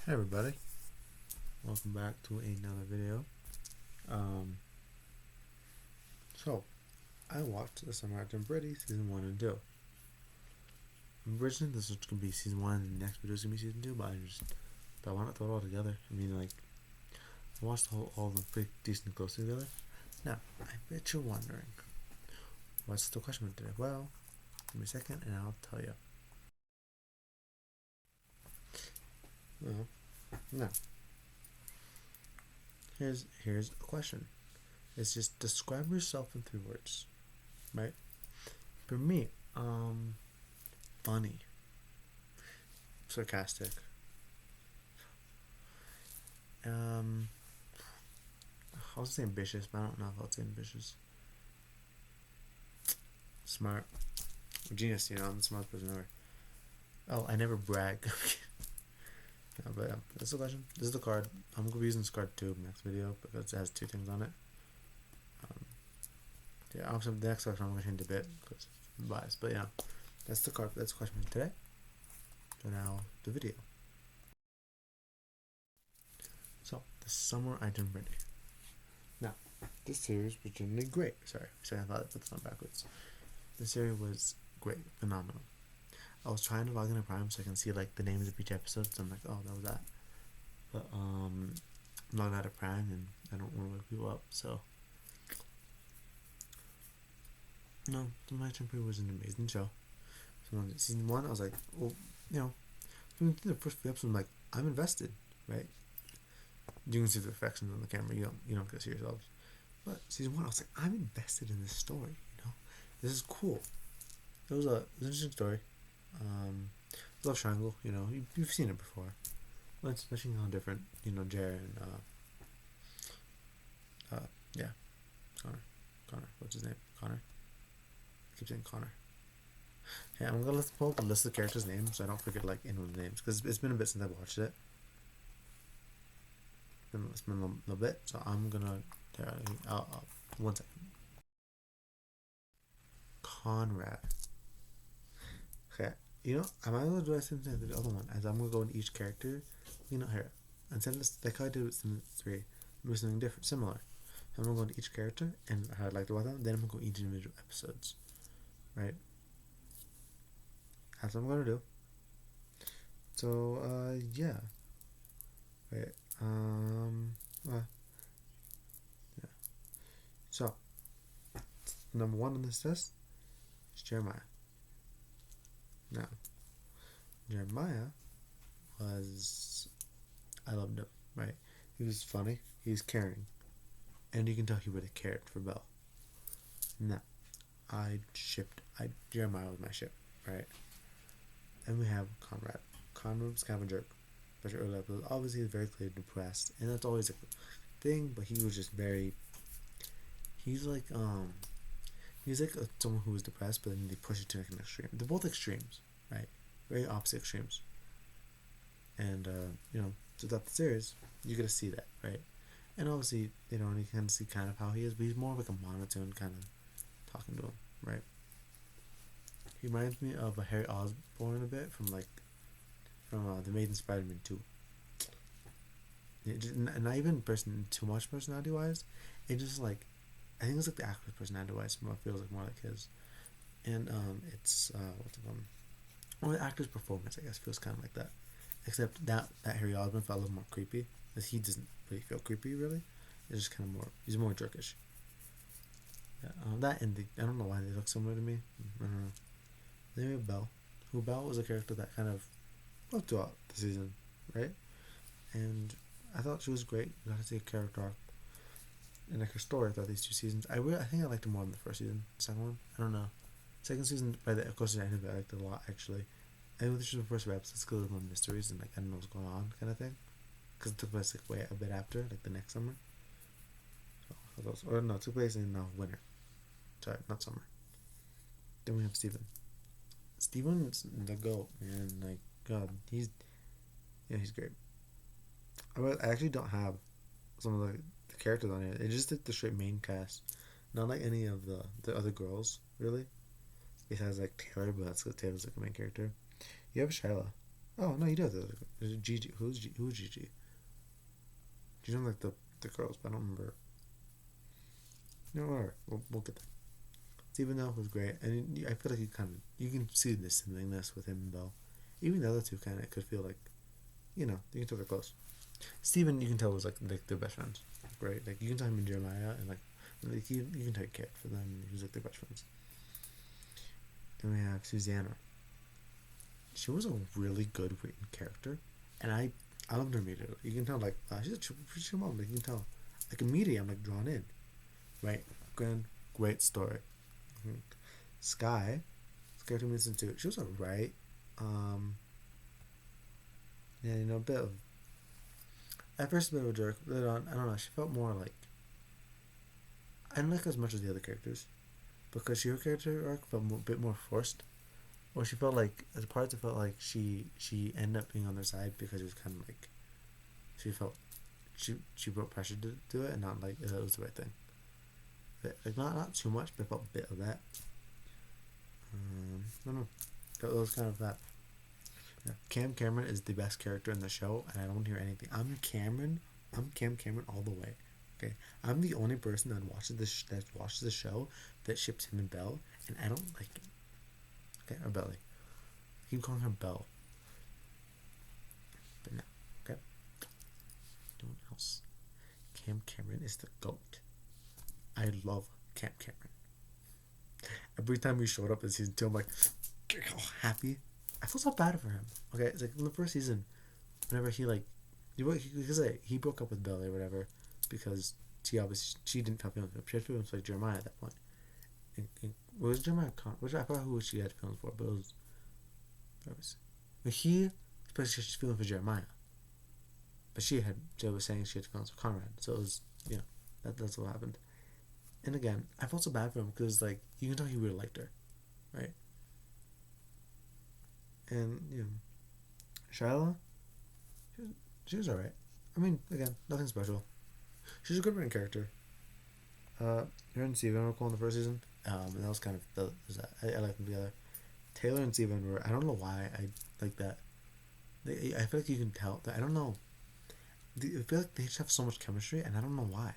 Hey everybody, welcome back to another video. Um, so I watched The Summer I Turned Pretty season 1 and 2. Originally this was gonna be season 1 and the next video is gonna be season 2, but I want to throw it all together. I watched all of them pretty decent close together. Now, I bet you're wondering, what's the question today? Well, give me a second and I'll tell you. Well, now, here's a question. It's just describe yourself in 3 words, right? For me, funny, sarcastic, um, I was saying ambitious, but I don't know if I'll say ambitious. Smart, genius. I'm the smartest person ever. Oh, I never brag. No, but that's the question. This is the card. I'm gonna be using this card too next video because it has 2 things on it. Um, yeah, also the next question I'm gonna change a bit because I'm biased. But yeah, that's the card. That's the question for today. So now the video. So the summer I turned pretty. Now this series was generally great. Sorry, I thought I put this on backwards. The series was great, phenomenal. I was trying to log into Prime so I can see like the names of each episode. So I'm like, oh, that was that. But I'm logged out of Prime and I don't want to wake people up. So no, The My Temper was an amazing show. So on season 1, I was like, well, from the first few episodes, I'm like, I'm invested, right? You can see the reflections on the camera. You don't get to see yourselves. But season 1, I was like, I'm invested in this story. This is cool. It was an interesting story. Love Triangle. You've seen it before. Well, especially how different. Jared and yeah, Connor. What's his name? Connor. I keep saying Connor. Yeah, I'm gonna pull up a list of characters' names so I don't forget like anyone's names because it's been a bit since I watched it. It's been a little bit, so I'm gonna. One second. Conrad. Okay, I might as well do the same thing as the other one, as I'm gonna go in each character. Here, instead of like how I did with Sims 3, I'm doing something different, similar. I'm gonna go into each character and how I'd like to watch them. Then I'm gonna go each individual episodes, right? That's what I'm gonna do. So, yeah, right. Yeah. So, number 1 on this list is Jeremiah. Now, Jeremiah was, I loved him, right? He was funny. He was caring, and you can tell he really cared for Belle. Now, Jeremiah was my ship, right? And we have Conrad. Conrad was kind of a jerk, especially early episodes. Obviously, he's very clearly depressed, and that's always a thing. But he was just very. He's like someone who was depressed, but then they push it to like an extreme. They're both extremes, right? Very opposite extremes. And throughout the series, you get to see that, right? And obviously, and you can see kind of how he is, but he's more of like a monotone kind of talking to him, right? He reminds me of a Harry Osborn a bit from The Amazing Spider-Man 2. Not even too much personality wise. It just like I think it's like the actor's personality wise feels like more like his. And it's what's it called? Well, the actor's performance I guess feels kind of like that. Except that Harry Osborn felt a little more creepy, because he doesn't really feel creepy really. It's just kind of more. He's more jerkish. Yeah, that and I don't know why they look similar to me. I don't know. Then we have Belle, who Belle was a character that kind of loved throughout the season, right? And I thought she was great. You got to see a character arc and like her story throughout these 2 seasons. I think I liked it more than the first season. The second one, I don't know. Second season, by the of course, I ended I liked it a lot actually. I think this was the first episodes because there more mysteries and like I don't know what's going on kind of thing. Because it took place like way a bit after, like the next summer. It took place in winter. Sorry, not summer. Then we have Steven. Steven's the goat, man. Like God, he's great. I actually don't have some of the characters on here. It's just like the straight main cast, not like any of the other girls really. It has like Taylor, but that's because Taylor's like a main character. You have Shyla. Oh no, you do have the other girl. Is it Gigi? Who's Gigi? You don't like the girls, but I don't remember. No, whatever. We'll get there. Stephen though was great, and I feel like you can see the similarness with him and Belle. Even the other two kind of could feel like, you can tell they're close. Stephen, you can tell was like their best friends, right? Like you can tell him and Jeremiah, and like you can take care for them. He was like their best friends. Then we have Susanna. She was a really good written character, and I loved her immediately. You can tell like she's a chill mom. Like you can tell, like immediately I'm like drawn in, right? Great story. Mm-hmm. Sky, Sky 2 minutes into it, she was alright. Um, yeah, a bit of at first a bit of a jerk. Later on, I don't know. She felt more like I didn't like her as much as the other characters because her character arc felt a bit more forced. Or she felt like at parts it felt like she ended up being on their side because it was kind of like she felt she felt pressure to do it and not like it was the right thing. But, like not too much, but I felt a bit of that. I don't know. That was kind of that. Yeah. Cam Cameron is the best character in the show, and I don't hear anything. I'm Cam Cameron all the way. Okay, I'm the only person that watches the show that ships him and Belle, and I don't like him. Okay, or Belly. I keep calling her Belle. But no. Okay. No one else. Cam Cameron is the GOAT. I love Cam Cameron. Every time he showed up in season 2, I'm like, all happy. I feel so bad for him. Okay, it's like in the first season, whenever he broke up with Belly or whatever, because she didn't have feelings for him. She had feelings for Jeremiah at that point. What was Jeremiah? Which I forgot who she had feelings for, but it was. But he, especially she's feeling for Jeremiah. But Joe was saying she had feelings for Conrad. So it was, that's what happened. And again, I felt so bad for him because, like, you can tell he really liked her, right? And, Shyla, she was alright. I mean, again, nothing special. She's a good written character. Her and Steven were cool in the first season. And that was kind of, I liked them together. Taylor and Steven were, I don't know why I like that. I feel like you can tell that, I don't know. I feel like they just have so much chemistry, and I don't know why.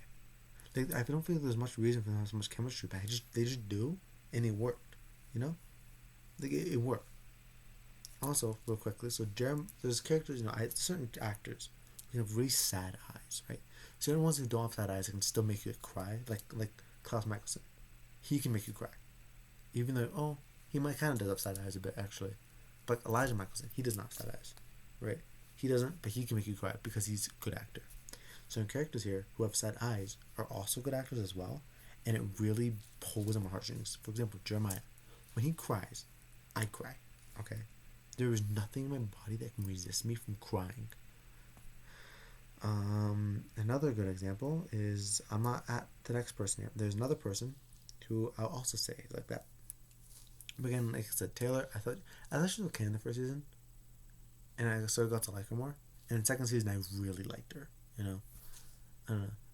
I don't feel like there's much reason for them to have so much chemistry, but they just do, and it worked. Like it worked. Also, real quickly, so there's characters, certain actors who have really sad eyes, right? Certain ones who don't have sad eyes can still make you cry, like Klaus Michelson. He can make you cry, even though he might kind of does have sad eyes a bit actually, but Elijah Michelson, he does not have sad eyes, right? He doesn't, but he can make you cry because he's a good actor. Certain characters here who have sad eyes are also good actors as well, and it really pulls on my heartstrings. For example, Jeremiah, when he cries, I cry. Okay, there is nothing in my body that can resist me from crying. Another good example is I'm not at the next person here. There's another person who I'll also say like that. But again, like I said, Taylor, I thought she was okay in the first season, and I sort of got to like her more. And in the second season, I really liked her. I don't know.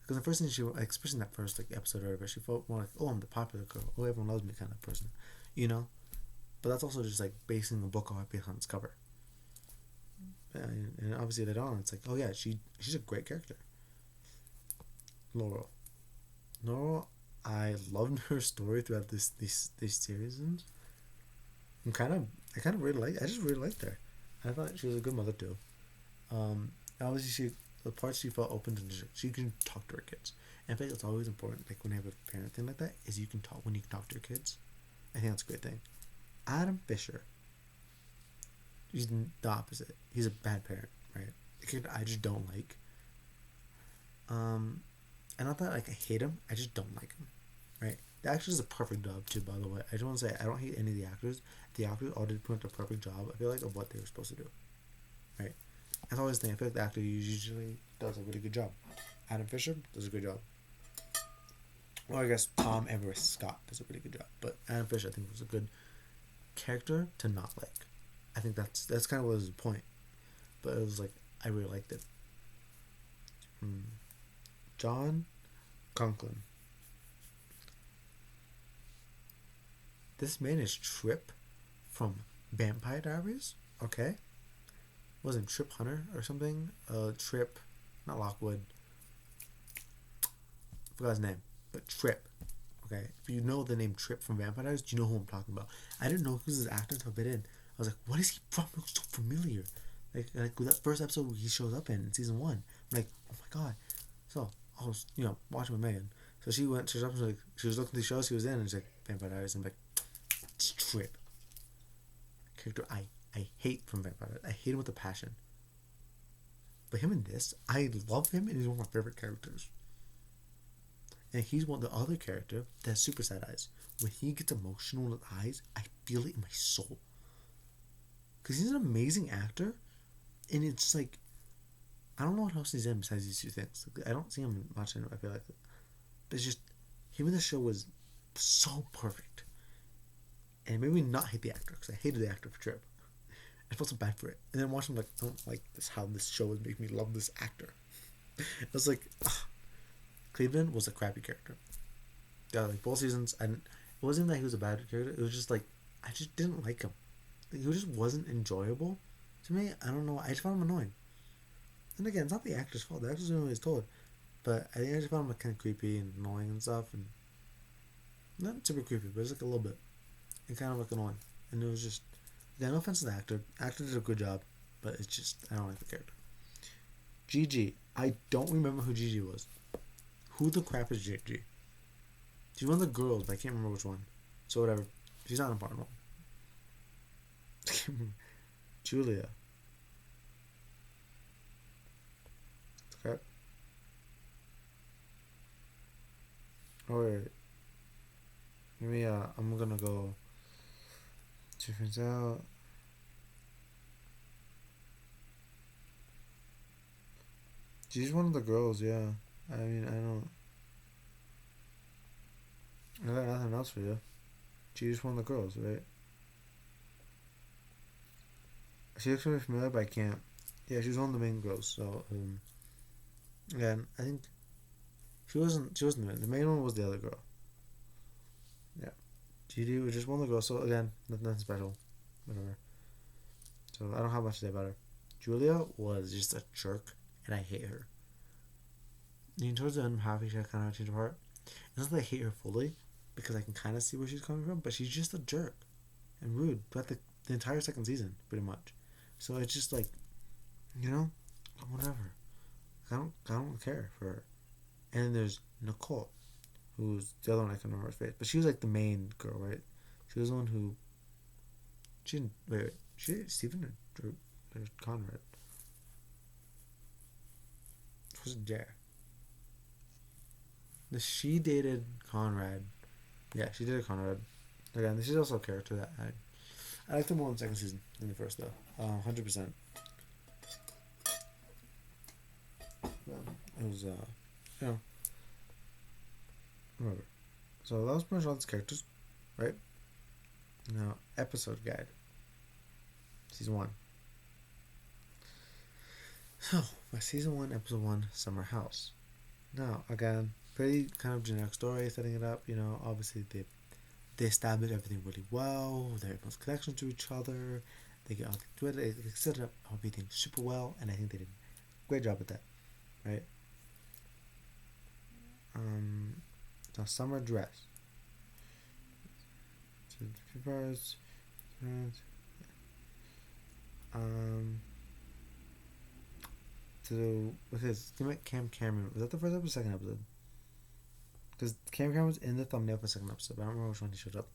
Because the first thing especially in that first episode or whatever, she felt more like, I'm the popular girl. Everyone loves me kind of person. But that's also just like basing the book off based on its cover. And obviously later on, it's like, yeah, she's a great character. Laurel, I loved her story throughout these seasons. I kind of really I just really liked her. I thought she was a good mother too. Obviously the parts she felt open to, she can talk to her kids. And I think it's always important, like when you have a parent thing like that, is you can talk to your kids. I think that's a great thing. Adam Fisher, he's the opposite. He's a bad parent, right? A kid I just don't like. And not that I hate him, I just don't like him, right? The actor does a perfect job too, by the way. I just want to say I don't hate any of the actors. The actors all did put a perfect job, I feel like, of what they were supposed to do, right? That's always the thing. I feel like the actor usually does a really good job. Adam Fisher does a good job. Or I guess Tom Everest Scott does a really good job. But Adam Fisher, I think, was a good character to not like. I think that's kind of what was the point. But it was like, I really liked it. John Conklin. This man is Trip from Vampire Diaries. Okay? was it Trip Hunter or something? Trip, not Lockwood. I forgot his name, but Trip. Okay, if you know the name Trip from Vampire Diaries, do you know who I'm talking about? I didn't know who was this actor until a bit in. I was like, what is he from? He looks so familiar. Like that first episode he shows up in season 1. I'm like, oh my god. So I was, watching with Megan. So she shows up and she was looking at the shows he was in, and she's like, Vampire Diaries. And I'm like, it's Trip. Character I hate from Vampire Diaries. I hate him with a passion. But him in this, I love him, and he's one of my favorite characters. And he's the other character that has super sad eyes. When he gets emotional with eyes, I feel it in my soul. Because he's an amazing actor, and it's like, I don't know what else he's in besides these two things. Like, I don't see him much in it, I feel like. But it's just, him in the show was so perfect. And it made me not hate the actor, because I hated the actor for Trip. I felt so bad for it. And then watching him, like, I don't like this, how this show is making me love this actor. I was like, ugh. Cleveland was a crappy character. Yeah, like both seasons, and it wasn't that he was a bad character. It was just like I just didn't like him. Like, he just wasn't enjoyable to me. I don't know. I just found him annoying. And again, it's not the actor's fault. The actor's doing what he's told. But I think I just found him like kind of creepy and annoying and stuff, and not super creepy, but it's like a little bit, and kind of like annoying. And it was just, yeah, no offense to the actor. Actor did a good job, but it's just I don't like the character. Gigi, I don't remember who Gigi was. Who the crap is Gigi? She's one of the girls, but I can't remember which one. So whatever. She's not an important one. Julia. Okay. Oh wait. Give me I'm gonna go. Difference out. She's one of the girls, yeah. I mean, I got nothing else for you. She's one of the girls, right? She looks really familiar, but I can't. Yeah, she was one of the main girls. So, again, I think she wasn't the main. The main one was the other girl. Yeah, Gigi was just one of the girls. So again, nothing special, whatever. So I don't have much to say about her. Julia was just a jerk, and I hate her. And towards the end, I'm happy she kind of changed her heart. It's not that I hate her fully, because I can kind of see where she's coming from, but she's just a jerk and rude throughout the entire second season, pretty much. So it's just like, whatever. I don't care for her. And then there's Nicole, who's the other one I can remember her face, but she was like the main girl, right? She was the one who. She didn't wait. She Stephen or Conrad. It was Jack. She dated Conrad. Yeah, she dated Conrad. Again, this is also a character that I liked him more in the second season than the first, though. 100%. It was, whatever. So that was pretty much all these characters, right? Now, episode guide. Season 1. So, my season 1, episode 1, Summer House. Now, again, pretty kind of generic story, setting it up, obviously they establish everything really well, everyone's connections to each other, they get on Twitter, they set up everything super well, and I think they did a great job at that, right? So summer dress. So because Cam Cameron, was that the first episode or second episode? Because Cam Cameron was in the thumbnail for the second episode, but I don't remember which one he showed up.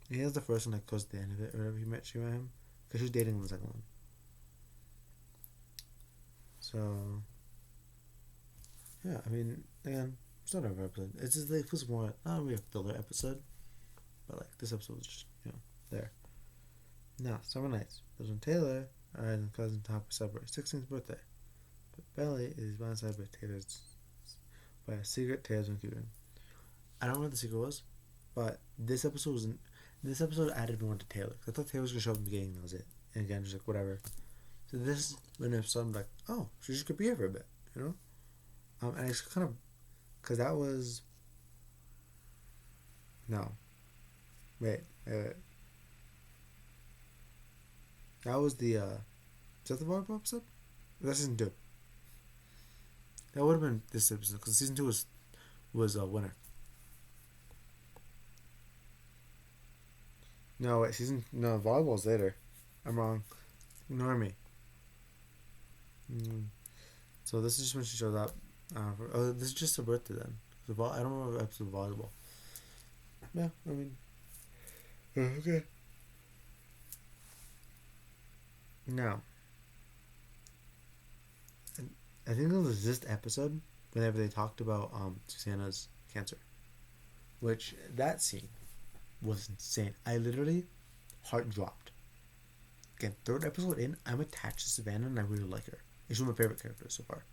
He was the first one, like, close to the end of it, or whatever she met him. Because she was dating in the second one. So, yeah, I mean, again, it's not every episode. It's just, like, it feels more, not really a filler episode, but, like, this episode was just, there. Now, Summer Nights. Those when Taylor and cousin Top celebrate 16th birthday. But Belly is blindsided by a secret Taylor's been keeping. I don't know what the secret was, but this episode added more to Taylor. I thought Taylor was gonna show up in the beginning, and that was it. And again, just like whatever. So this episode, I'm like, oh, she just could be here for a bit, and it's kind of, because that was, no, wait. That was the Is that the volleyball episode? That's season 2. That would have been this episode because season 2 was a winner. No, wait, volleyball's later. I'm wrong. Ignore me. So this is just when she shows up. This is just her birthday then. I don't remember the episode of volleyball. Yeah, I mean. Okay. Now, I think it was this episode whenever they talked about Susanna's cancer, which that scene was insane. I literally heart dropped. Again, 3rd episode in, I'm attached to Savannah and I really like her. She's one of my favorite characters so far.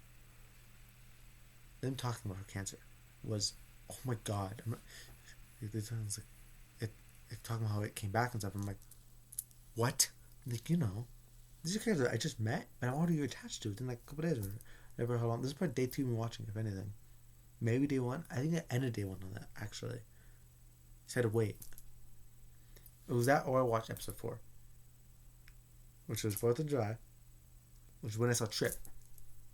Them talking about her cancer was, oh my god. It's talking about how it came back and stuff. I'm like, what? Like, these are characters I just met, but I'm already attached to within like a couple days or never how long. This is probably day 2 of me watching, if anything. Maybe day 1. I think I ended day 1 on that, actually. Just had to wait. It was that or I watched episode 4. Which was 4th of July. Which was when I saw Trip.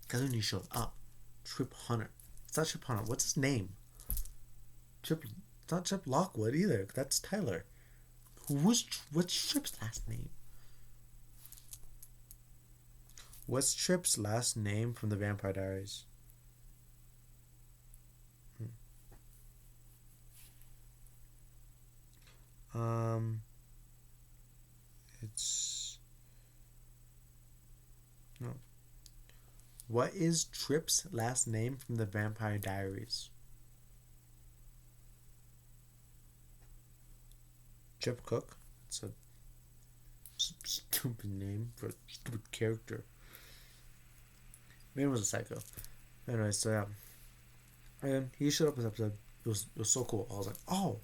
Because when he showed up. Trip Hunter. It's not Trip Hunter. What's his name? It's not Trip Lockwood either. That's Tyler. What's Trip's last name? What's Trip's last name from the Vampire Diaries? It's no. What is Trip's last name from the Vampire Diaries? Trip Cook. It's a stupid name for a stupid character. Man was a psycho. Anyway, so yeah. And he showed up in this episode. It was so cool. I was like, oh.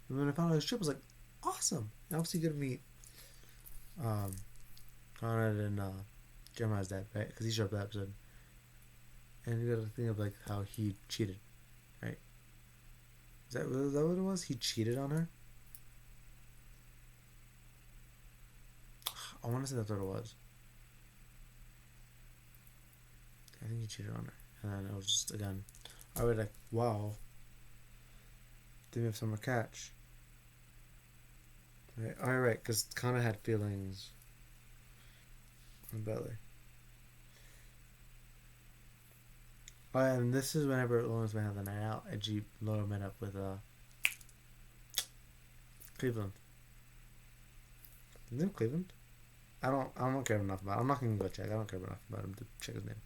And when I found out his trip, I was like, awesome. And obviously, you get to meet Conrad and Jeremiah's dad, right? Because he showed up that episode. And you got to think of like how he cheated, right? Is that what it was? He cheated on her? I want to say that's what it was. I think he cheated on her. And then it was just, again, I was like, wow. Didn't have summer catch. Right, alright, because Connor had feelings on Belly. Oh, and this is whenever Lawrence went out the night out, and Laura met up with Cleveland. Is it Cleveland? I don't care enough about it. I'm not gonna go check. I don't care enough about him to check his name.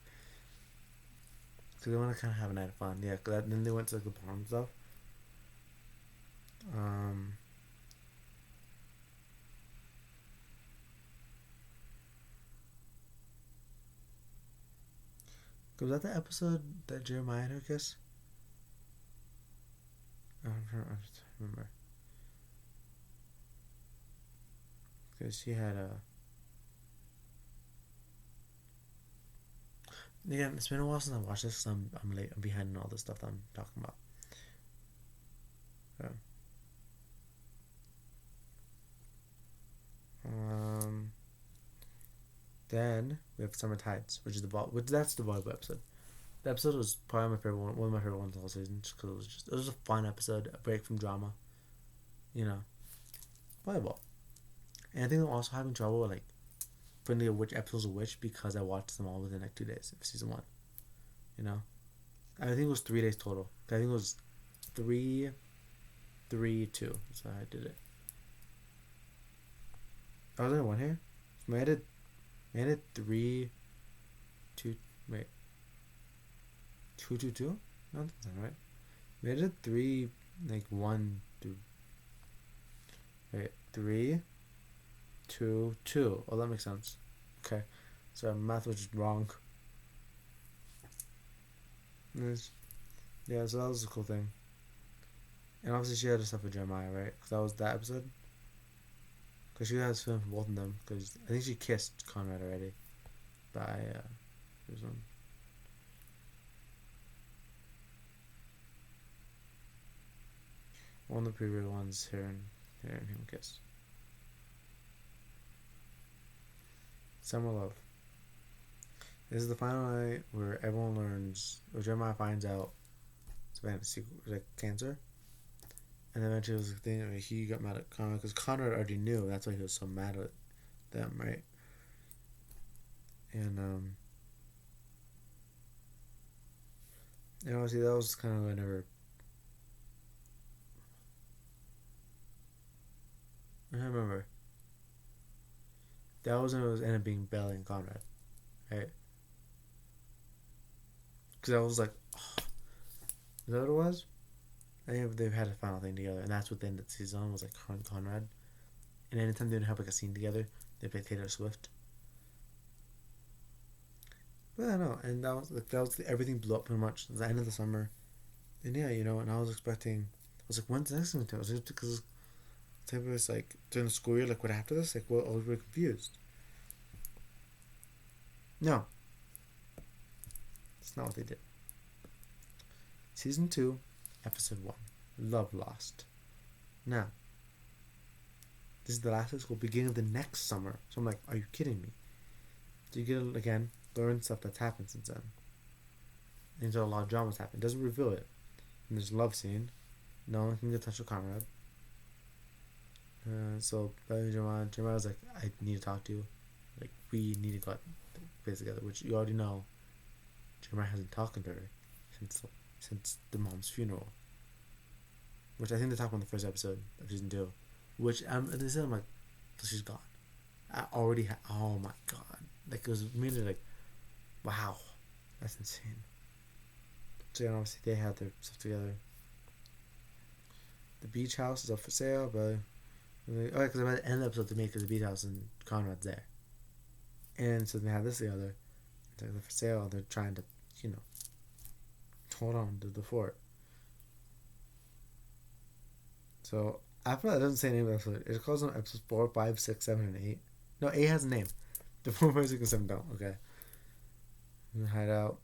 So they want to kind of have a night of fun. Yeah, then they went to like the prom and stuff. Was that the episode that Jeremiah and her kiss? I don't remember. Because she had a... Again, it's been a while since I watched this because I'm late. I'm behind in all the stuff that I'm talking about. Yeah. Then we have Summer Tides, which that's the volleyball episode. The episode was probably my favorite one of my favorite ones all season, just because it was a fun episode, a break from drama, volleyball. And I think I'm also having trouble with like finding out which episodes are which because I watched them all within like 2 days of season 1. I think it was 3 days total. I think it was 3, 2. So I did it. Oh, there one here. I did 3, 2. Wait. 2, 2, 2? No, that's not right. We did 3, like 1, 2. Wait, 3, 2, 2. Oh, that makes sense. Okay. So math was wrong. Nice. Yeah, so that was a cool thing. And obviously she had her stuff with Jeremiah, right? Because that was that episode. Because she has film for both of them. Because I think she kissed Conrad already. Here's one. One of the previous ones here and him kiss. Summer Love. This is the final night where everyone learns, or Jeremiah finds out Savannah like cancer, and then eventually it was the thing where he got mad at Conrad because Conrad already knew. That's why he was so mad at them, right? And obviously that was kind of whenever. I don't remember. That was when it was ended up being Belly and Conrad, right? Because I was like, oh, is that what it was? I think they've had a final thing together, and that's what the end of the season was like. Conrad, and anytime they would have like a scene together, they play Taylor Swift. But I don't know, and everything blew up pretty much. It was the end of the summer, and yeah, and I was expecting. I was like, when's the next thing to? I was just because it was like during the school year, like what after this, like what? I was really confused. No, it's not what they did. Season 2, Episode 1, Love Lost. Now, this is the last of school, beginning of the next summer. So I'm like, are you kidding me? So you get again, learn stuff that's happened since then. And so a lot of dramas happen. It doesn't reveal it. And there's a love scene. No one can get in touch with Conrad. So Jeremiah was like, I need to talk to you. Like, we need to go out and play together, which you already know. Jeremiah hasn't talked to her since the mom's funeral. Which I think they talked about in the first episode of season 2. Which they said, I'm like, so she's gone. I already oh my god. Like, it was immediately like, wow, that's insane. So obviously they had their stuff together. The beach house is up for sale, but because by the end of the episode they make it the beach house and Conrad's there, and so they have this together. They're for sale. They're trying to, hold on to the fort. So after that, it doesn't say the name of the episode. It calls them episodes 4, 5, 6, 7, and 8. No, 8 has a name. The 4, 5, 6, and 7 don't. Okay. And hideout.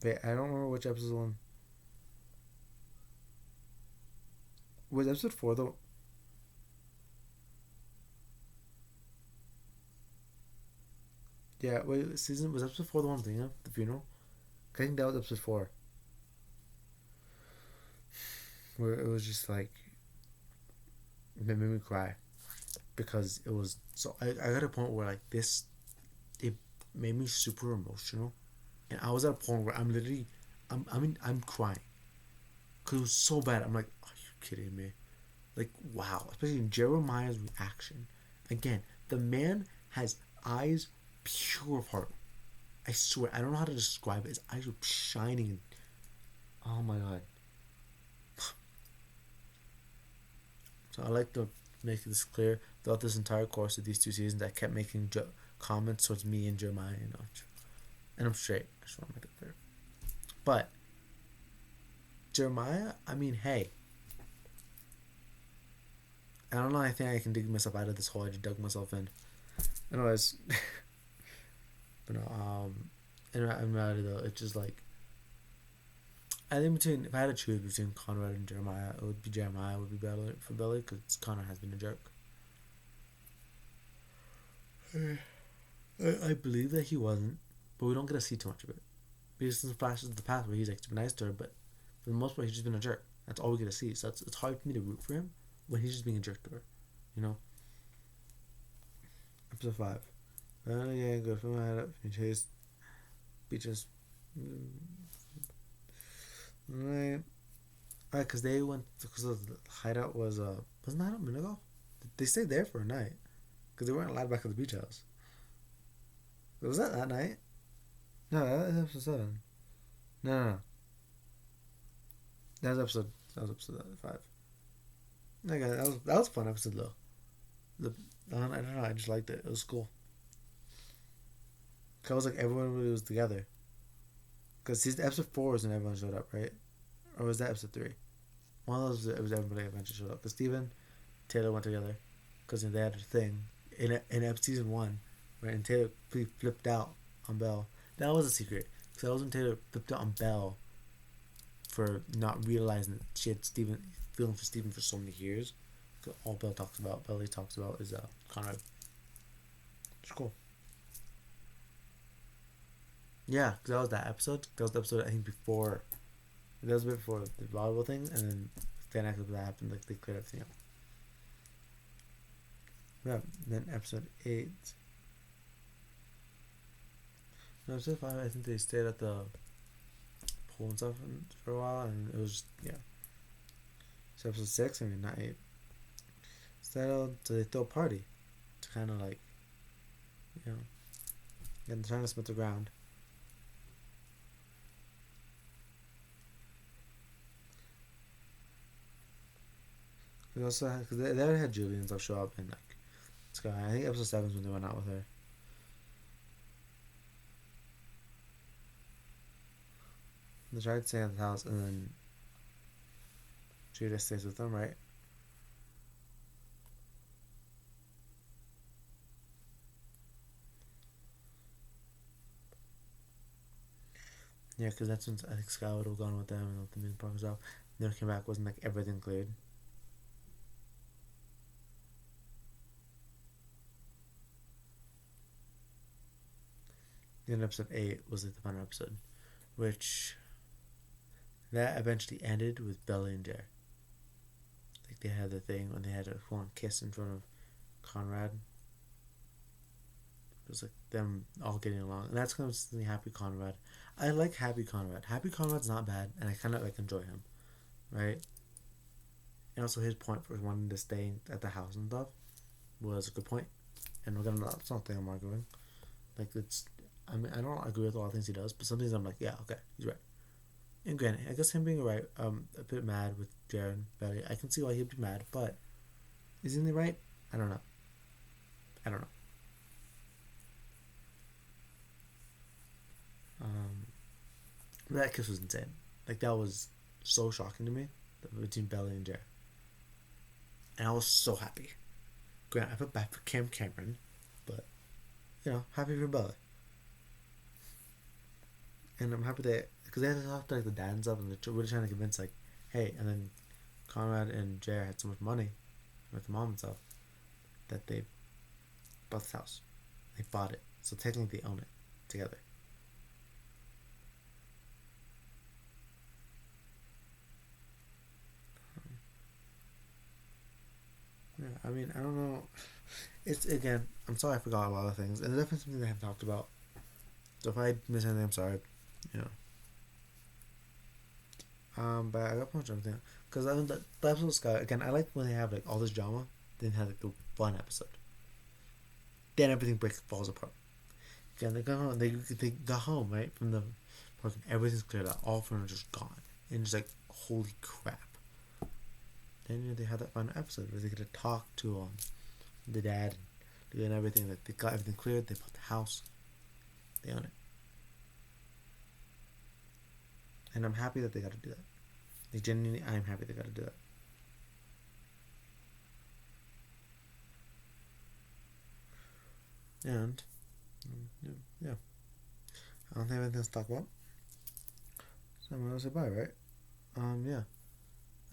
Wait, I don't remember which episode one. Was episode 4 though? Yeah, wait, was episode 4 the one thing, the funeral? I think that was episode 4. Where it was just like, it made me cry. Because it was, so I got a point where like this, it made me super emotional. And I was at a point where I'm literally, I'm crying. Because it was so bad. I'm like, are you kidding me? Like, wow. Especially in Jeremiah's reaction. Again, the man has eyes pure of heart. I swear, I don't know how to describe it. His eyes were shining. And, oh my god. So I like to make this clear. Throughout this entire course of these 2 seasons, I kept making comments towards me and Jeremiah. And I'm straight. I just want to make it clear. But Jeremiah, I mean, hey. I don't know. I think I can dig myself out of this hole I just dug myself in. Anyways. But no, in reality though, it's just like, I think if I had to choose between Conrad and Jeremiah, it would be Jeremiah would be better for Billy, because Conrad has been a jerk. I believe that he wasn't, but we don't get to see too much of it. Because there's flashes of the past where he's like super nice to her, but for the most part he's just been a jerk. That's all we get to see. So it's hard for me to root for him when he's just being a jerk to her. Episode 5. Yeah, go from my head up and chase beaches. Right, because they went, because the hideout wasn't that a minute ago? They stayed there for a night because they weren't allowed back at the beach house. Was that night? No, that was episode 7. No. That was episode 5. Okay, that was a fun episode though. I don't know. I just liked it. It was cool. Cause I was like, everyone was together. Because episode 4 was when everyone showed up, right? Or was that episode 3? One of those, it was everybody eventually showed up. Because Steven, Taylor went together. Because they had a thing. In season 1, right? And Taylor flipped out on Belle. That was a secret. Because that was when Taylor flipped out on Belle for not realizing that she had feeling for Steven for so many years. all Belly talks about is Conrad. It's cool. Yeah, because that was that episode. That was the episode I think before. That was a bit before the volleyball thing, and then fan after that happened, like they cleared everything up. Yeah. Then episode 8. No, episode 5. I think they stayed at the pool and stuff for a while, and it was just, yeah. So episode 6, I mean not 8. Settled, so they throw a party to kind of like, you know, and trying to smooth the ground. They also because they already had Julie and stuff show up and like Sky. I think episode 7 is when they went out with her. They tried to stay at the house and then Judah stays with them, right? Yeah, because that's when I think Sky would have gone with them and let them in park out. Never came back, wasn't like everything cleared. Then episode 8 was like the final episode, which that eventually ended with Belly and Jer. Like they had the thing when they had a full-on kiss in front of Conrad. It was like them all getting along, and that's constantly Happy Conrad. I like Happy Conrad. Happy Conrad's not bad, and I kind of like enjoy him, right? And also his point for wanting to stay at the house and stuff was a good point. And we're gonna that's not the thing I'm arguing. Like it's, I mean I don't agree with a lot of things he does, but some things I'm like, yeah, okay, he's right. And granted, I guess him being right, a bit mad with Jared Belly. I can see why he'd be mad, but is he right? I don't know. I don't know. That kiss was insane. Like that was so shocking to me between Belly and Jared, and I was so happy. Grant, I felt bad for Cam Cameron, but you know, happy for Belly, and I'm happy that because they had to talk to like the dad and stuff, and they're really trying to convince like, hey, and then Conrad and Jared had so much money with the mom and stuff that they bought this house. They bought it, so technically they own it together. Yeah, I mean, I don't know. It's again. I'm sorry, I forgot a lot of things, and there's definitely something I haven't talked about. So if I miss anything, I'm sorry. You know. But I got much everything because I mean the episodes got again. I like when they have like all this drama, then have like the one episode. Then everything falls apart. Again, they got home. They got home right from the park. Everything's cleared out. All furniture's gone, and just like holy crap. Then you know, they had that final episode where they get to talk to the dad and everything. Like they got everything cleared. They bought the house. They own it, and I'm happy that they got to do that. Like genuinely, I'm happy they got to do that. And yeah, I don't have anything else to talk about. So I'm gonna say bye, right? Yeah.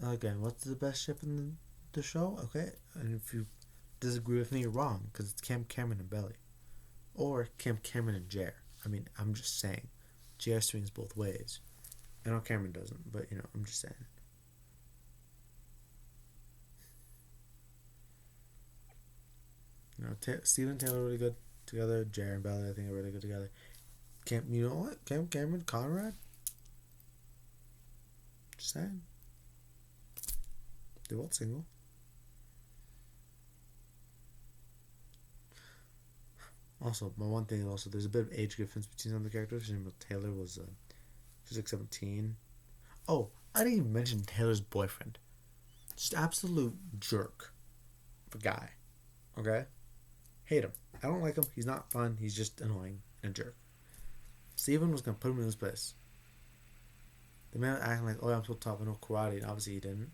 Again, what's the best ship in the show? Okay, and if you disagree with me, you're wrong because it's Cam Cameron and Belly, or Cam Cameron and Jer. I mean, I'm just saying, Jer swings both ways. I know Cameron doesn't, but you know, I'm just saying. You know, Steven and Taylor are really good together. Jer and Belly, I think, are really good together. You know what? Cam Cameron, Conrad. Just saying. They're both single. Also, my one thing is also there's a bit of age difference between some of the characters. Taylor was she's like 17. Oh, I didn't even mention Taylor's boyfriend. Just absolute jerk of a guy. Okay? Hate him. I don't like him. He's not fun. He's just annoying and a jerk. Steven was gonna put him in his place. The man was acting like, oh, I'm so tough, I know karate, and obviously he didn't.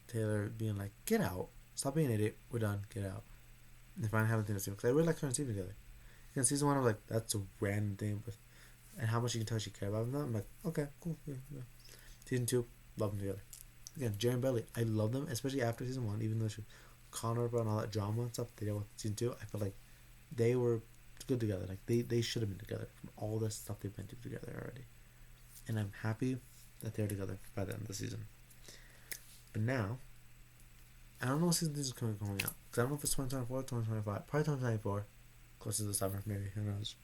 Taylor being like, get out. Stop being an idiot. We're done. Get out. And they finally have a thing to see. Because I really like her and Steven together. In season 1, I was like, that's a random thing. But, and how much you can tell she cared about him. I'm like, okay, cool. Yeah. Season 2, Love them together. Again, Jerry and Bailey, I love them, especially after season 1, even though she Connor and all that drama and stuff they dealt with season 2. I feel like they were good together. Like they should have been together from all this stuff they've been through together already. And I'm happy that they're together by the end of the season. But now, I don't know what season 3 is coming out. Because I don't know if it's 2024 or 2025. Probably 2024. Close to the summer, maybe. Who knows?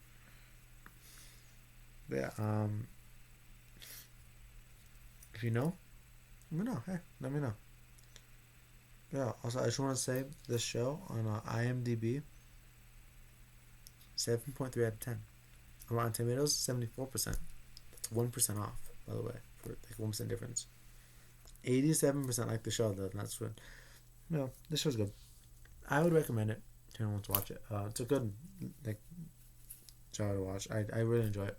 But yeah, if you know, let me know. Hey, let me know. Yeah, also, I just want to say this show on IMDb, 7.3 out of 10. On Rotten Tomatoes, 74%. That's 1% off, by the way, for like 1% difference. 87% like the show, though, and that's good. You know, this show's good. I would recommend it to anyone wants to watch it. It's a good like show to watch. I really enjoy it.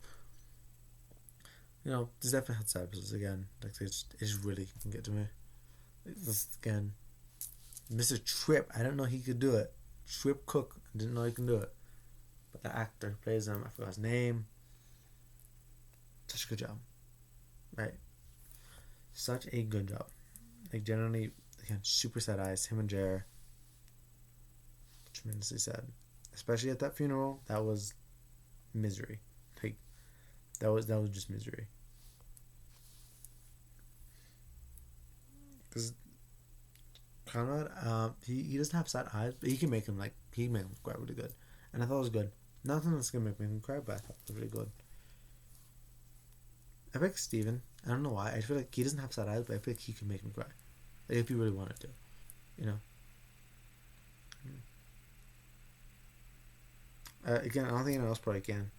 You know, there's definitely had sad episodes again. Like it just really can get to me. This again, Mr. Tripp. I didn't know he could do it. Tripp Cook. I didn't know he can do it. But the actor who plays him, I forgot his name. Such a good job. Right. Such a good job. Like generally, again, super sad eyes. Him and Jer. Tremendously sad. Especially at that funeral. That was misery. Like that was just misery. Because Conrad, he doesn't have sad eyes, but he can make him cry really good, and I thought it was good. Nothing that's gonna make him cry, but I thought it was really good. I feel like Steven, I don't know why, I feel like he doesn't have sad eyes, but I feel like he can make him cry, like if he really wanted to, you know. Again, I don't think anyone else probably can.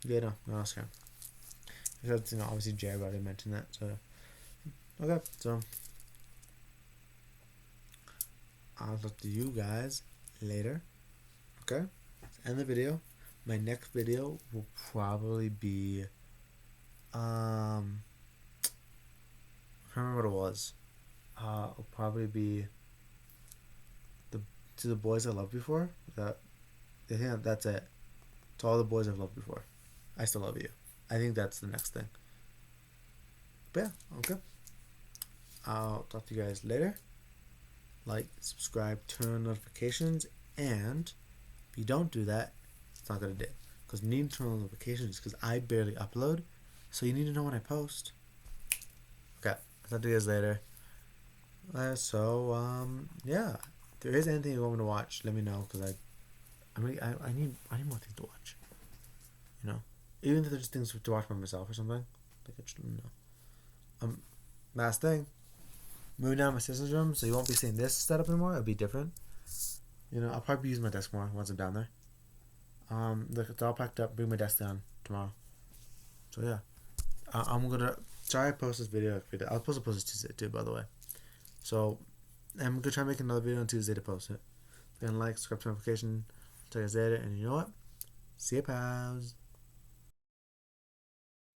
Yeah, no else can. Because, obviously Jared already mentioned that, so. Okay, so. I'll talk to you guys later. Okay? End the video. My next video will probably be. I can't remember what it was. It'll probably be. To the boys I loved before. I think that's it. To all the boys I've loved before. I still love you. I think that's the next thing. But yeah, okay. I'll talk to you guys later. Like, subscribe, turn on notifications, and if you don't do that, it's not gonna do. Because you need to turn on notifications because I barely upload, so you need to know when I post. Okay, I'll talk to you guys later. Yeah. If there is anything you want me to watch, let me know because I need more things to watch. You know, even if there's just things to watch by myself or something, like I just don't know. Last thing, moving down my sister's room, so you won't be seeing this setup anymore. It'll be different. You know, I'll probably be using my desk more once I'm down there. It's all packed up. Bring my desk down tomorrow. So yeah, I'm gonna try to post this video. I was supposed to post this Tuesday too, by the way. So I'm gonna try to make another video on Tuesday to post it. If you like, subscribe to notification, tell you guys later, and you know what? See you, pals.